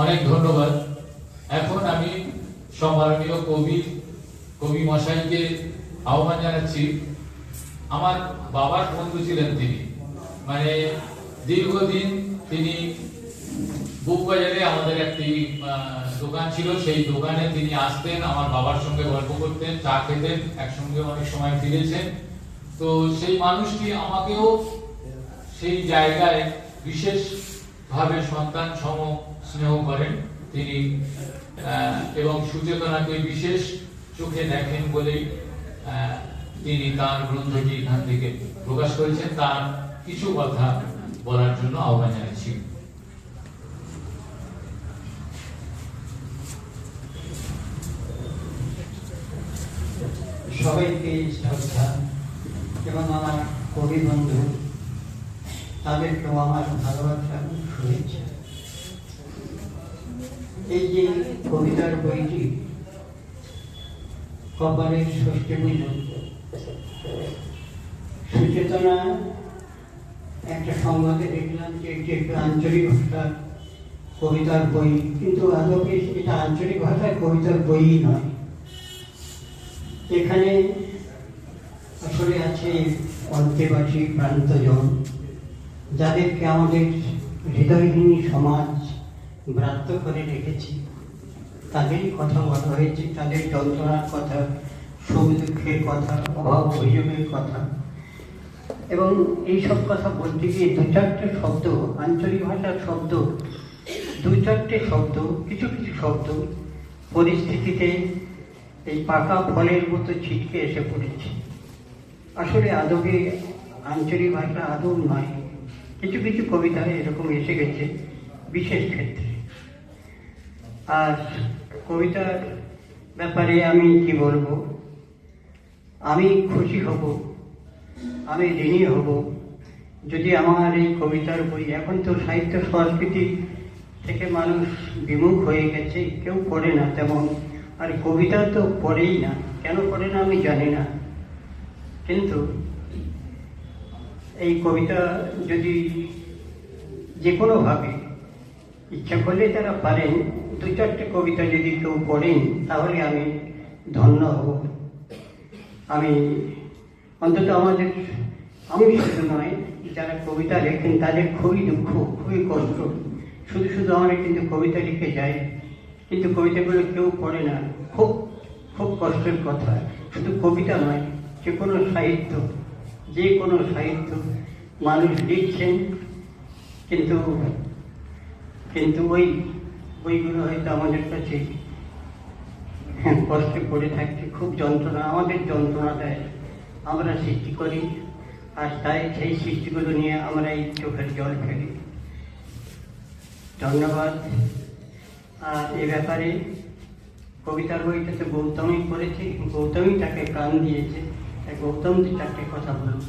অনেক ধন্যবাদ। এখন আমি সম্মাননীয় কবি মশাইকে আহ্বান জানাচ্ছি। আমার বাবার বন্ধু ছিলেন তিনি, মানে দীর্ঘদিন তিনি বুকবাজারে আমাদের একটি দোকান ছিল, সেই দোকানে তিনি আসতেন, আমার বাবার সঙ্গে গল্প করতেন, চা খেতেন, একসঙ্গে অনেক সময় ফিরেছেন। তো সেই মানুষটি আমাকেও সেই জায়গায় বিশেষ ভাবে সন্তান সম স্নেহ করেন তিনি, এবং সুচেতনাকে বিশেষ চোখে দেখেন বলেই তিনি তার গ্রন্থটি এখান থেকে প্রকাশ করেছেন। তার কিছু কথা বলার জন্য আহ্বান জানাচ্ছি। সবাইকে শ্রদ্ধা এবং আমার কবি বন্ধু তাদেরকেও আমার ভালোবাসা শুনেছে। এই যে কবিতার বইটি কপালের ষষ্ঠী পুজো, সুচেতনা একটা সংবাদে দেখলাম যে এটি একটি আঞ্চলিক ভাষার কবিতার বই, কিন্তু আদৌ এটা আঞ্চলিক ভাষায় কবিতার বই নয়। এখানে আসলে আছে অন্তেবাসী প্রান্তজন, যাদেরকে আমাদের হৃদয়হীনী সমাজ ব্রাত্য করে রেখেছি। তাদেরই কথা বলা হয়েছে, তাদের যন্ত্রণার কথা, সুখ দুঃখের কথা, অভাব অভিযোগের কথা। এবং এইসব কথা বলতে গিয়ে দু চারটে শব্দ, আঞ্চলিক ভাষার শব্দ, দু চারটে শব্দ, কিছু কিছু শব্দ পরিস্থিতিতে এই পাকা ফলের মতো ছিটকে এসে পড়েছে। আসলে আদবে আঞ্চলিক ভাষা আদৌ নয়, কিছু কিছু কবিতায় এরকম এসে গেছে বিশেষ ক্ষেত্রে। আর কবিতার ব্যাপারে আমি কি বলবো, আমি খুশি হব, আমি ঋণী হব যদি আমার এই কবিতার বই, এখন তো সাহিত্য সংস্কৃতি থেকে মানুষ বিমুখ হয়ে গেছে, কেউ পড়ে না তেমন, আর কবিতা তো পড়েই না। কেন পড়ে না আমি জানি না, কিন্তু এই কবিতা যদি যে কোনোভাবে ইচ্ছা করলে তারা পারেন, দু চারটে কবিতা যদি কেউ পড়েন তাহলে আমি ধন্য হব। আমি অন্তত আমাদের, আমি শুধু নয়, যারা কবিতা লেখেন তাদের খুবই দুঃখ, খুবই কষ্ট। শুধু শুধু আমরা কিন্তু কবিতা লিখে যাই, কিন্তু কবিতাগুলো কেউ পড়ে না। খুব খুব কষ্টের কথা। শুধু কবিতা নয়, যে কোনো সাহিত্য, যে কোনো সাহিত্য মানুষ লিখছেন, কিন্তু কিন্তু ওই বইগুলো হয়তো আমাদের কাছে কষ্টে পড়ে থাকছে, খুব যন্ত্রণা, আমাদের যন্ত্রণা দেয়, আমরা সৃষ্টি করি, আর তাই সেই সৃষ্টিগুলো নিয়ে আমরা এই চোখের জল ফেলি। ধন্যবাদ। আর এ ব্যাপারে কবিতার বইটা তো গৌতমই পড়েছে, গৌতমই তাকে প্রাণ দিয়েছে, তাই গৌতম চারটে কথা বলব।